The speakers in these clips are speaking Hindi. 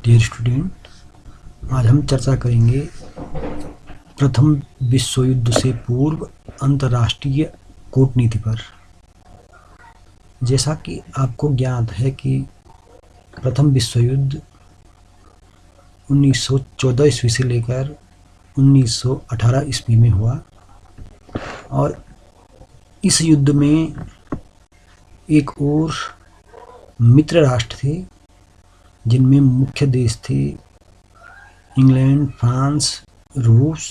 डियर स्टूडेंट, आज हम चर्चा करेंगे प्रथम विश्व युद्ध से पूर्व अंतर्राष्ट्रीय कूटनीति पर। जैसा कि आपको ज्ञात है कि प्रथम विश्व युद्ध 1914 ईस्वी से लेकर 1918 ईस्वी में हुआ और इस युद्ध में एक और मित्र राष्ट्र थे जिनमें मुख्य देश थे इंग्लैंड, फ्रांस, रूस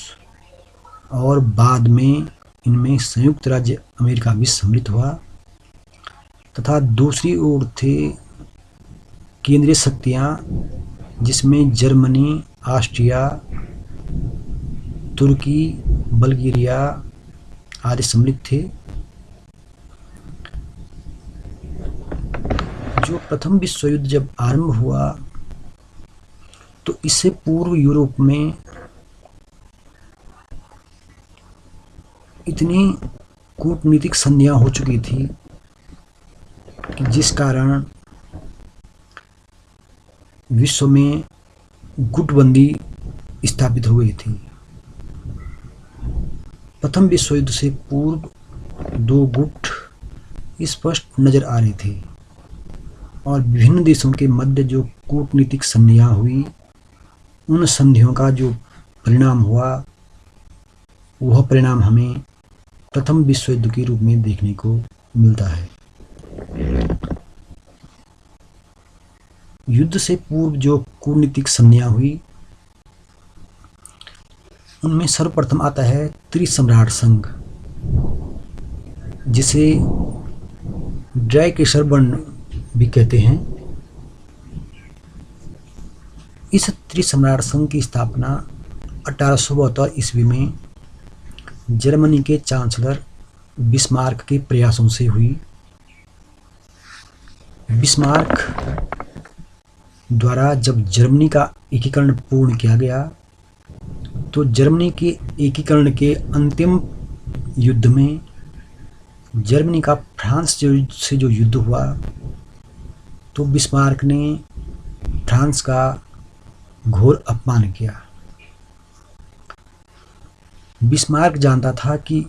और बाद में इनमें संयुक्त राज्य अमेरिका भी सम्मिलित हुआ तथा दूसरी ओर थे केंद्रीय शक्तियां जिसमें जर्मनी, ऑस्ट्रिया, तुर्की, बल्गेरिया आदि सम्मिलित थे। जो प्रथम विश्व युद्ध जब आरंभ हुआ तो इससे पूर्व यूरोप में इतनी कूटनीतिक संधियां हो चुकी थी कि जिस कारण विश्व में गुटबंदी स्थापित हो गई थी। प्रथम विश्व युद्ध से पूर्व दो गुट स्पष्ट नजर आ रहे थे और विभिन्न देशों के मध्य जो कूटनीतिक संधियां हुई, उन संधियों का जो परिणाम हुआ वह परिणाम हमें प्रथम विश्व युद्ध के रूप में देखने को मिलता है। युद्ध से पूर्व जो कूटनीतिक संधियां हुई उनमें सर्वप्रथम आता है त्रिसम्राट संघ, जिसे ड्राइकेशर बंड भी कहते हैं। इस त्रिसम्राट संघ की स्थापना 1872 ईस्वी में जर्मनी के चांसलर बिस्मार्क के प्रयासों से हुई। बिस्मार्क द्वारा जब जर्मनी का एकीकरण पूर्ण किया गया तो जर्मनी के एकीकरण के अंतिम युद्ध में जर्मनी का फ्रांस से जो युद्ध हुआ तो बिस्मार्क ने फ्रांस का घोर अपमान किया। बिस्मार्क जानता था कि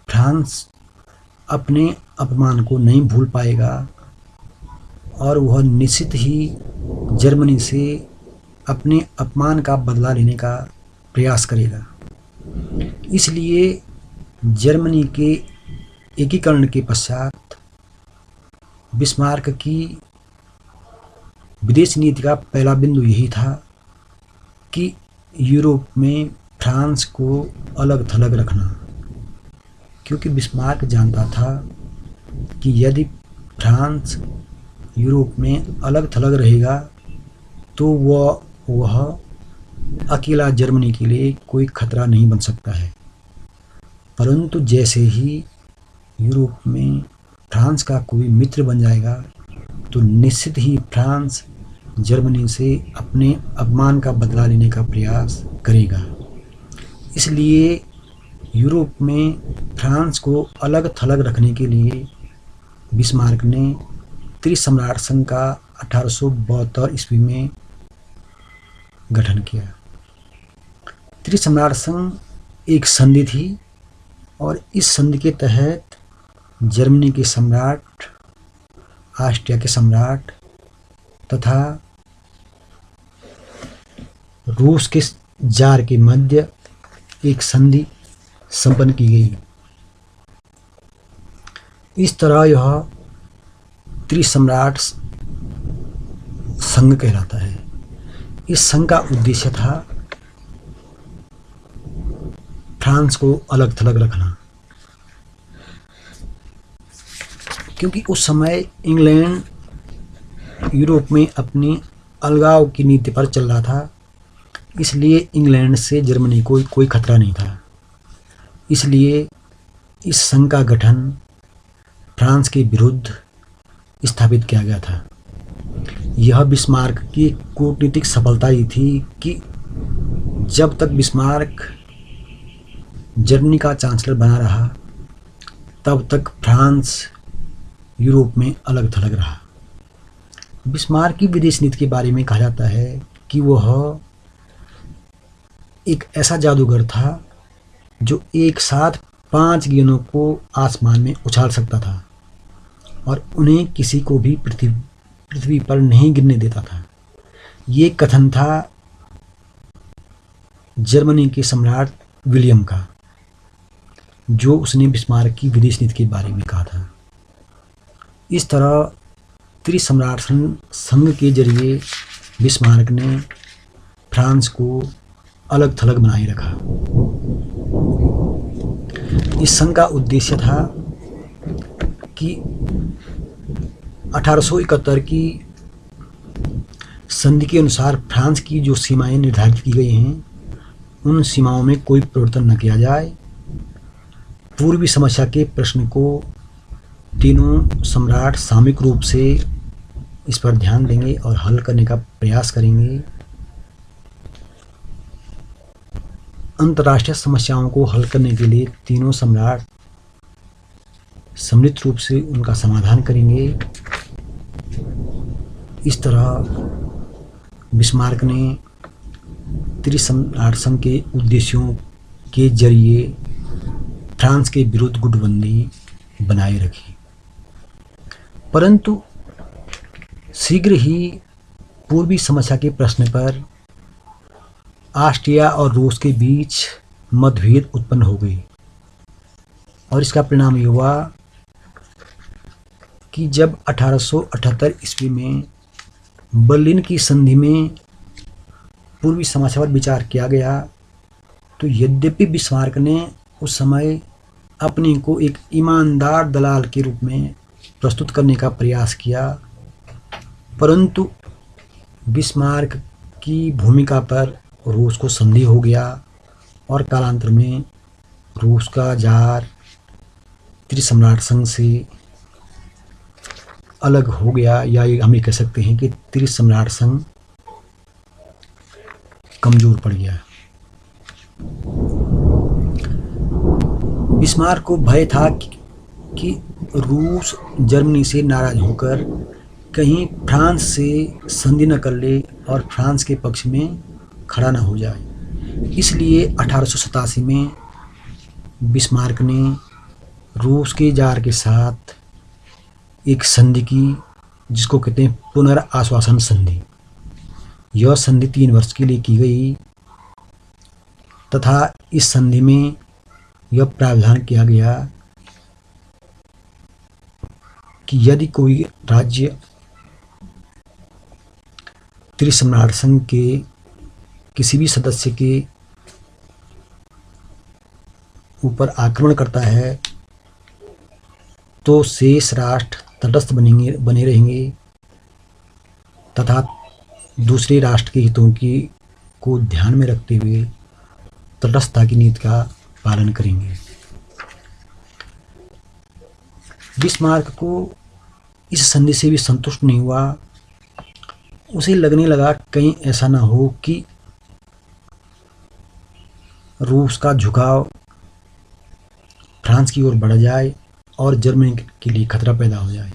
फ्रांस अपने अपमान को नहीं भूल पाएगा और वह निश्चित ही जर्मनी से अपने अपमान का बदला लेने का प्रयास करेगा। इसलिए जर्मनी के एकीकरण के पश्चात बिस्मार्क की विदेश नीति का पहला बिंदु यही था कि यूरोप में फ्रांस को अलग थलग रखना, क्योंकि बिस्मार्क जानता था कि यदि फ्रांस यूरोप में अलग थलग रहेगा तो वह अकेला जर्मनी के लिए कोई खतरा नहीं बन सकता है। परंतु जैसे ही यूरोप में फ्रांस का कोई मित्र बन जाएगा तो निश्चित ही फ्रांस जर्मनी से अपने अपमान का बदला लेने का प्रयास करेगा। इसलिए यूरोप में फ्रांस को अलग थलग रखने के लिए बिस्मार्क ने त्रिसम्राट संघ का 1872 ईस्वी में गठन किया। त्रिसम्राट संघ एक संधि थी और इस संधि के तहत जर्मनी के सम्राट, ऑस्ट्रिया के सम्राट तथा रूस के जार के मध्य एक संधि संपन्न की गई। इस तरह यह त्रिसम्राट संघ कहलाता है। इस संघ का उद्देश्य था फ्रांस को अलग थलग रखना, क्योंकि उस समय इंग्लैंड यूरोप में अपनी अलगाव की नीति पर चल रहा था। इसलिए इंग्लैंड से जर्मनी को कोई खतरा नहीं था। इसलिए इस संघ का गठन फ्रांस के विरुद्ध स्थापित किया गया था। यह बिस्मार्क की कूटनीतिक सफलता ही थी कि जब तक बिस्मार्क जर्मनी का चांसलर बना रहा तब तक फ्रांस यूरोप में अलग थलग रहा। बिस्मार्क की विदेश नीति के बारे में कहा जाता है कि वह एक ऐसा जादूगर था जो एक साथ 5 गेंदों को आसमान में उछाल सकता था और उन्हें किसी को भी पृथ्वी पर नहीं गिरने देता था। ये कथन था जर्मनी के सम्राट विलियम का, जो उसने बिस्मार्क की विदेश नीति के बारे में कहा था। इस तरह त्रिसम्राट संघ के जरिए बिस्मार्क ने फ्रांस को अलग थलग बनाए रखा। इस संघ का उद्देश्य था कि 1871 की संधि के अनुसार फ्रांस की जो सीमाएं निर्धारित की गई हैं, उन सीमाओं में कोई परिवर्तन न किया जाए। पूर्वी समस्या के प्रश्न को तीनों सम्राट सामूहिक रूप से इस पर ध्यान देंगे और हल करने का प्रयास करेंगे। अंतर्राष्ट्रीय समस्याओं को हल करने के लिए तीनों सम्राट सम्मिलित रूप से उनका समाधान करेंगे। इस तरह बिस्मार्क ने त्रिसम्राट संघ के उद्देश्यों के जरिए फ्रांस के विरुद्ध गुटबंदी बनाए रखी, परंतु शीघ्र ही पूर्वी समस्या के प्रश्न पर ऑस्ट्रिया और रूस के बीच मतभेद उत्पन्न हो गई और इसका परिणाम ये हुआ कि जब 1878 ईस्वी में बर्लिन की संधि में पूर्वी समस्या पर विचार किया गया, तो यद्यपि बिस्मार्क ने उस समय अपने को एक ईमानदार दलाल के रूप में प्रस्तुत करने का प्रयास किया, परंतु बिस्मार्क की भूमिका पर रूस को संदेह हो गया और कालांतर में रूस का जार त्रिसम्राट संघ से अलग हो गया, या ये हम ये कह सकते हैं कि त्रिसम्राट संघ कमजोर पड़ गया। बिस्मार्क को भय था कि रूस जर्मनी से नाराज होकर कहीं फ्रांस से संधि न कर ले और फ्रांस के पक्ष में खड़ा न हो जाए। इसलिए 1887 में बिस्मार्क ने रूस के जार के साथ एक संधि की, जिसको कहते हैं पुनर्आश्वासन संधि। यह संधि 3 वर्ष के लिए की गई तथा इस संधि में यह प्रावधान किया गया कि यदि कोई राज्य त्रिसम्राट संघ के किसी भी सदस्य के ऊपर आक्रमण करता है तो शेष राष्ट्र तटस्थ बने रहेंगे तथा दूसरे राष्ट्र के हितों को ध्यान में रखते हुए तटस्थता की नीति का पालन करेंगे। बिस्मार्क को इस संधि से भी संतुष्ट नहीं हुआ। उसे लगने लगा कहीं ऐसा ना हो कि रूस का झुकाव फ्रांस की ओर बढ़ जाए और जर्मनी के लिए खतरा पैदा हो जाए।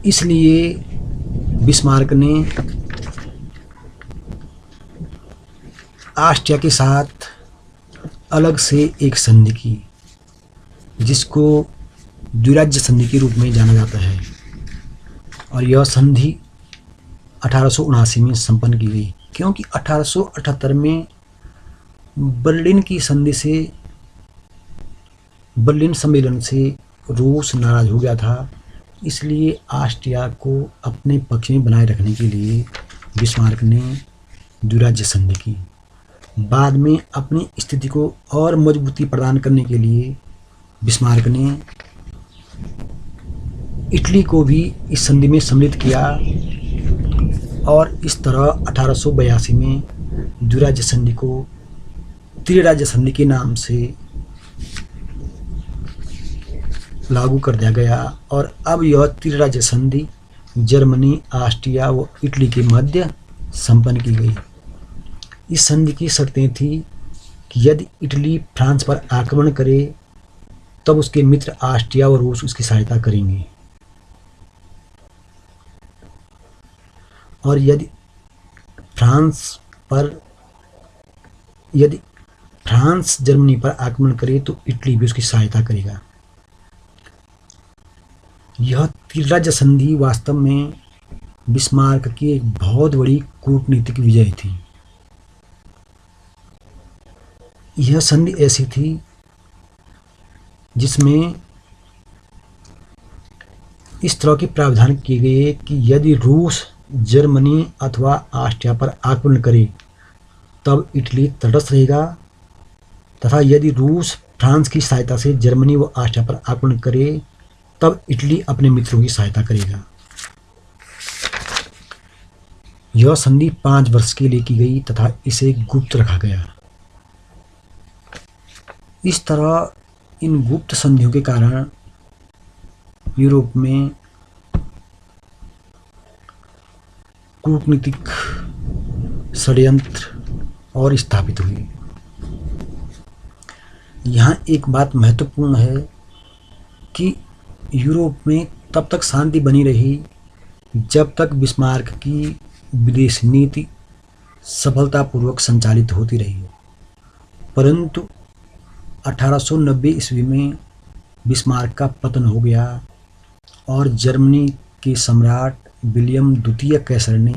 इसलिए बिस्मार्क ने ऑस्ट्रिया के साथ अलग से एक संधि की, जिसको द्विराज्य संधि के रूप में जाना जाता है, और यह संधि 1879 में संपन्न की गई। क्योंकि 1878 में बर्लिन की संधि से, बर्लिन सम्मेलन से रूस नाराज हो गया था, इसलिए ऑस्ट्रिया को अपने पक्ष में बनाए रखने के लिए बिस्मार्क ने द्विराज्य संधि की। बाद में अपनी स्थिति को और मजबूती प्रदान करने के लिए बिस्मार्क ने इटली को भी इस संधि में सम्मिलित किया और इस तरह 1882 में द्विराज्य संधि को त्रिराज्य संधि के नाम से लागू कर दिया गया। और अब यह त्रिराज्य संधि जर्मनी, ऑस्ट्रिया व इटली के मध्य संपन्न की गई। इस संधि की शर्तें थी कि यदि इटली फ्रांस पर आक्रमण करे तब उसके मित्र ऑस्ट्रिया व रूस उसकी सहायता करेंगे। और पर यदि फ्रांस जर्मनी पर आक्रमण करे तो इटली भी उसकी सहायता करेगा। यह त्रिराज्य संधि वास्तव में बिस्मार्क की एक बहुत बड़ी कूटनीतिक विजय थी। यह संधि ऐसी थी जिसमें इस तरह के प्रावधान किए गए कि यदि रूस जर्मनी अथवा ऑस्ट्रिया पर आक्रमण करे तब इटली तटस्थ रहेगा, तथा यदि रूस फ्रांस की सहायता से जर्मनी व ऑस्ट्रिया पर आक्रमण करे तब इटली अपने मित्रों की सहायता करेगा। यह संधि 5 वर्ष के लिए की गई तथा इसे गुप्त रखा गया। इस तरह इन गुप्त संधियों के कारण यूरोप में कूटनीतिक षड्यंत्र और स्थापित हुए। यहाँ एक बात महत्वपूर्ण है कि यूरोप में तब तक शांति बनी रही जब तक बिस्मार्क की विदेश नीति सफलतापूर्वक संचालित होती रही, परंतु 1890 ईस्वी में बिस्मार्क का पतन हो गया और जर्मनी के सम्राट विलियम द्वितीय कैसर ने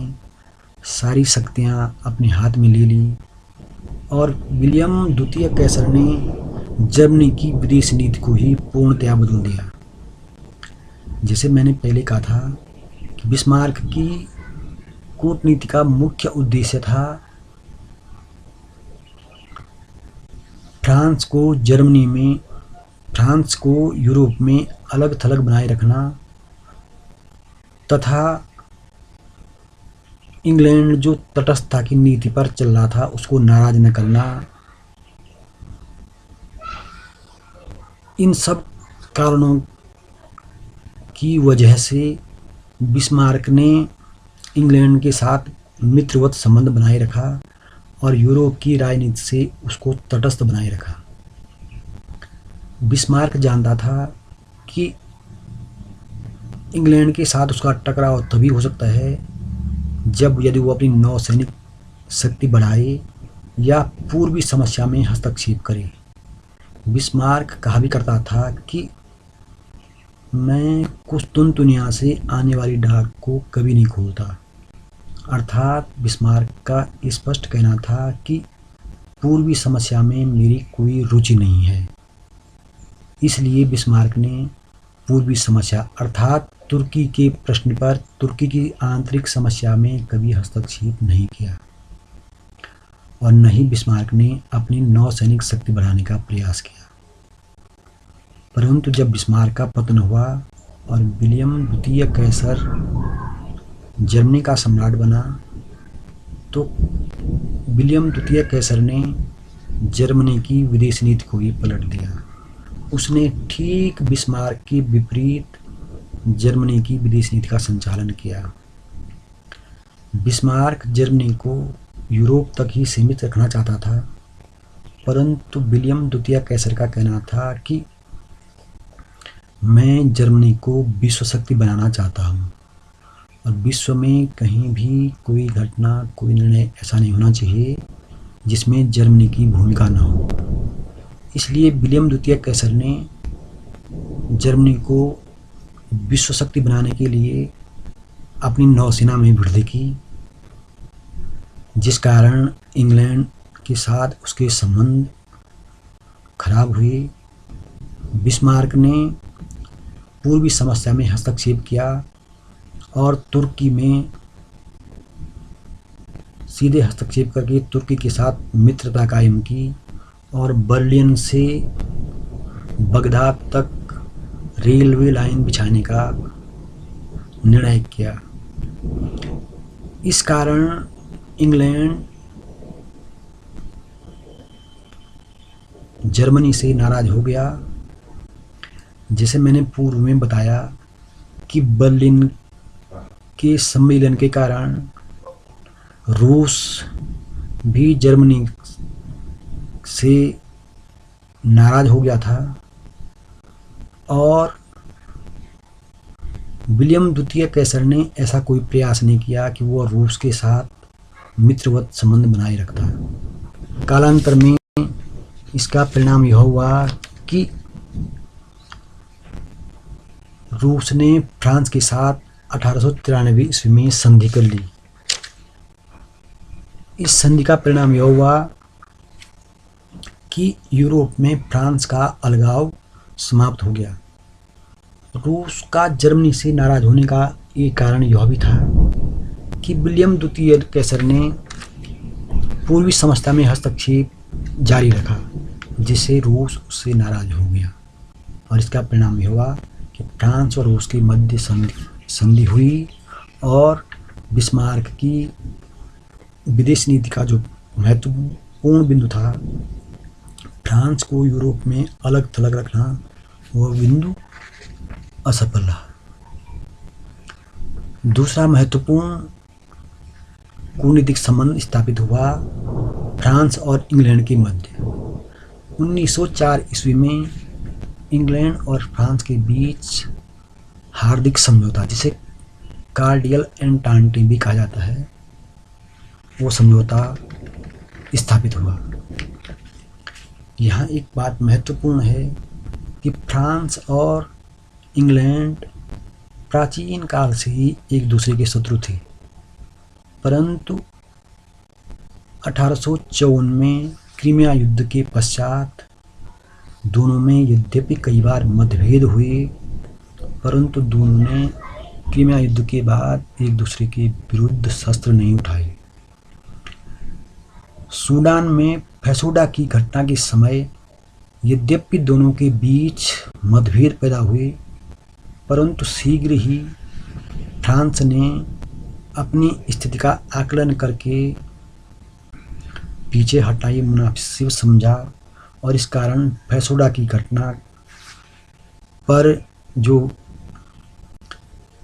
सारी शक्तियां अपने हाथ में ले ली और विलियम द्वितीय कैसर ने जर्मनी की विदेश नीति को ही पूर्णतया बदल दिया। जैसे मैंने पहले कहा था कि बिस्मार्क की कूटनीति का मुख्य उद्देश्य था फ्रांस को यूरोप में अलग थलग बनाए रखना तथा इंग्लैंड जो तटस्थता की नीति पर चल रहा था उसको नाराज न करना। इन सब कारणों की वजह से बिस्मार्क ने इंग्लैंड के साथ मित्रवत संबंध बनाए रखा और यूरोप की राजनीति से उसको तटस्थ बनाए रखा। बिस्मार्क जानता था कि इंग्लैंड के साथ उसका टकराव तभी हो सकता है यदि वो अपनी नौसैनिक शक्ति बढ़ाए या पूर्वी समस्या में हस्तक्षेप करे। बिस्मार्क कहा भी करता था कि मैं कुस्तुनतुनिया से आने वाली डाक को कभी नहीं खोलता। अर्थात बिस्मार्क का स्पष्ट कहना था कि पूर्वी समस्या में मेरी कोई रुचि नहीं है। इसलिए बिस्मार्क ने पूर्वी समस्या अर्थात तुर्की के प्रश्न पर तुर्की की आंतरिक समस्या में कभी हस्तक्षेप नहीं किया और न ही बिस्मार्क ने अपनी नौसैनिक शक्ति बढ़ाने का प्रयास किया। परंतु जब बिस्मार्क का पतन हुआ और विलियम द्वितीय कैसर जर्मनी का सम्राट बना तो विलियम द्वितीय कैसर ने जर्मनी की विदेश नीति को ही पलट दिया। उसने ठीक बिस्मार्क के विपरीत जर्मनी की विदेश नीति का संचालन किया। बिस्मार्क जर्मनी को यूरोप तक ही सीमित रखना चाहता था, परंतु विलियम द्वितीय कैसर का कहना था कि मैं जर्मनी को विश्व शक्ति बनाना चाहता हूँ और विश्व में कहीं भी कोई घटना कोई निर्णय ऐसा नहीं होना चाहिए जिसमें जर्मनी की भूमिका न हो। इसलिए विलियम द्वितीय कैसर ने जर्मनी को विश्व शक्ति बनाने के लिए अपनी नौसेना में वृद्धि की, जिस कारण इंग्लैंड के साथ उसके संबंध खराब हुए। बिस्मार्क ने पूर्वी समस्या में हस्तक्षेप किया और तुर्की में सीधे हस्तक्षेप करके तुर्की के साथ मित्रता कायम की और बर्लिन से बगदाद तक रेलवे लाइन बिछाने का निर्णय किया। इस कारण इंग्लैंड जर्मनी से नाराज हो गया। जैसे मैंने पूर्व में बताया कि बर्लिन के सम्मेलन के कारण रूस भी जर्मनी से नाराज हो गया था और विलियम द्वितीय कैसर ने ऐसा कोई प्रयास नहीं किया कि वो रूस के साथ मित्रवत संबंध बनाए रखता। कालांतर में इसका परिणाम यह हुआ कि रूस ने फ्रांस के साथ 1893 ईस्वी में संधि कर ली। इस संधि का परिणाम यह हुआ कि यूरोप में फ्रांस का अलगाव समाप्त हो गया। रूस का जर्मनी से नाराज होने का एक कारण यह भी था कि विलियम द्वितीय कैसर ने पूर्वी समस्या में हस्तक्षेप जारी रखा, जिससे रूस उससे नाराज हो गया और इसका परिणाम यह हुआ कि फ्रांस और रूस के मध्य संधि हुई और बिस्मार्क की विदेश नीति का जो महत्वपूर्ण बिंदु था, फ्रांस को यूरोप में अलग थलग रखना, वह बिंदु असफल रहा। दूसरा महत्वपूर्ण कूटनीतिक संबंध स्थापित हुआ फ्रांस और इंग्लैंड के मध्य। 1904 ईस्वी में इंग्लैंड और फ्रांस के बीच हार्दिक समझौता, जिसे कार्डियल एंटांटे भी कहा जाता है, वो समझौता स्थापित हुआ। यहाँ एक बात महत्वपूर्ण है कि फ्रांस और इंग्लैंड प्राचीन काल से ही एक दूसरे के शत्रु थे, परंतु 1854 में क्रीमिया युद्ध के पश्चात दोनों में यद्यपि कई बार मतभेद हुए, परंतु दोनों ने क्रीमिया युद्ध के बाद एक दूसरे के विरुद्ध शस्त्र नहीं उठाए। सूडान में फैसोडा की घटना के समय यद्यपि दोनों के बीच मतभेद पैदा हुए, परंतु शीघ्र ही फ्रांस ने अपनी स्थिति का आकलन करके पीछे हटाई मुनासिब समझा और इस कारण फैसोडा की घटना पर जो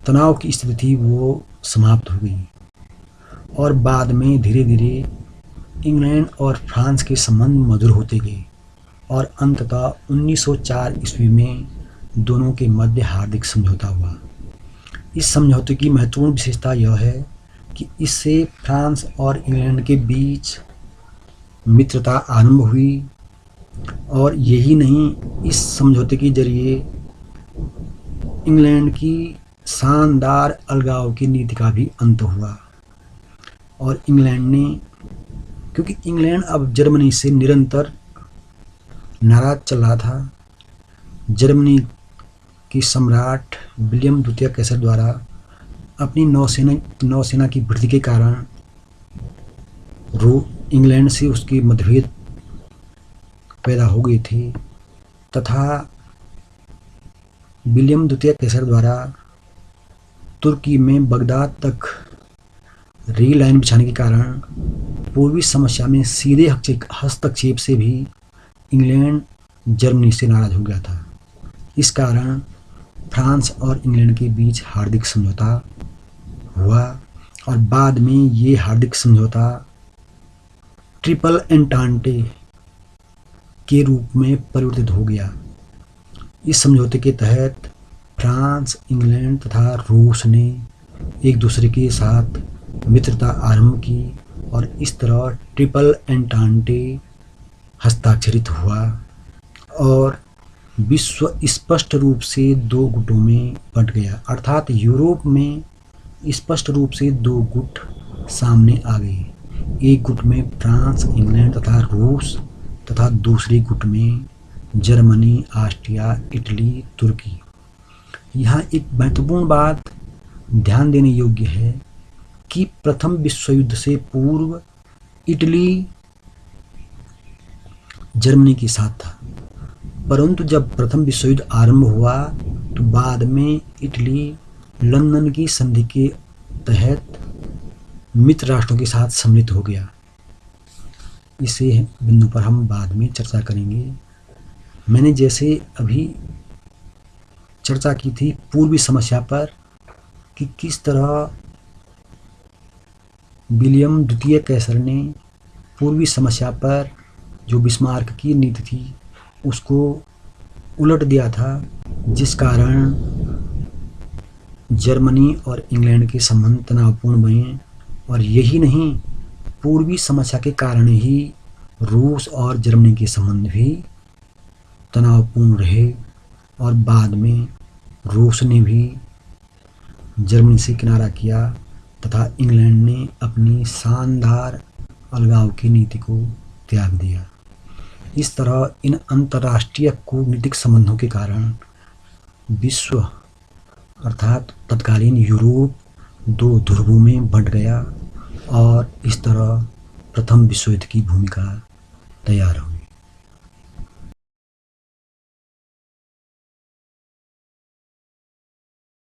तनाव की स्थिति थी वो समाप्त हो गई और बाद में धीरे धीरे इंग्लैंड और फ्रांस के संबंध मधुर होते गए और अंततः 1904 ईस्वी में दोनों के मध्य हार्दिक समझौता हुआ। इस समझौते की महत्वपूर्ण विशेषता यह है कि इससे फ्रांस और इंग्लैंड के बीच मित्रता आरंभ हुई और यही नहीं, इस समझौते के जरिए इंग्लैंड की शानदार अलगाव की नीति का भी अंत हुआ और इंग्लैंड ने, क्योंकि इंग्लैंड अब जर्मनी से निरंतर नाराज चल रहा था, जर्मनी के सम्राट विलियम द्वितीय कैसर द्वारा अपनी नौसेना की वृद्धि के कारण इंग्लैंड से उसके मतभेद पैदा हो गए थे तथा विलियम द्वितीय कैसर द्वारा तुर्की में बगदाद तक रेल लाइन बिछाने के कारण पूर्वी समस्या में सीधे हस्तक्षेप से भी इंग्लैंड जर्मनी से नाराज हो गया था। इस कारण फ्रांस और इंग्लैंड के बीच हार्दिक समझौता हुआ और बाद में ये हार्दिक समझौता ट्रिपल एंटांटे के रूप में परिवर्तित हो गया। इस समझौते के तहत फ्रांस, इंग्लैंड तथा रूस ने एक दूसरे के साथ मित्रता आरंभ की और इस तरह ट्रिपल एंटांटे हस्ताक्षरित हुआ और विश्व स्पष्ट रूप से दो गुटों में बंट गया, अर्थात यूरोप में स्पष्ट रूप से दो गुट सामने आ गए। एक गुट में फ्रांस, इंग्लैंड तथा रूस तथा दूसरे गुट में जर्मनी, ऑस्ट्रिया, इटली, तुर्की। यहाँ एक महत्वपूर्ण बात ध्यान देने योग्य है कि प्रथम विश्व युद्ध से पूर्व इटली जर्मनी के साथ था, परंतु जब प्रथम विश्व युद्ध आरंभ हुआ तो बाद में इटली लंदन की संधि के तहत मित्र राष्ट्रों के साथ सम्मिलित हो गया। इसे बिंदु पर हम बाद में चर्चा करेंगे। मैंने जैसे अभी चर्चा की थी पूर्वी समस्या पर कि किस तरह विलियम द्वितीय कैसर ने पूर्वी समस्या पर जो बिस्मार्क की नीति थी उसको उलट दिया था, जिस कारण जर्मनी और इंग्लैंड के संबंध तनावपूर्ण बने और यही नहीं, पूर्वी समस्या के कारण ही रूस और जर्मनी के संबंध भी तनावपूर्ण रहे और बाद में रूस ने भी जर्मनी से किनारा किया तथा इंग्लैंड ने अपनी शानदार अलगाव की नीति को त्याग दिया। इस तरह इन अंतर्राष्ट्रीय कूटनीतिक संबंधों के कारण विश्व अर्थात तत्कालीन यूरोप दो ध्रुवों में बंट गया और इस तरह प्रथम विश्व युद्ध की भूमिका तैयार हुई।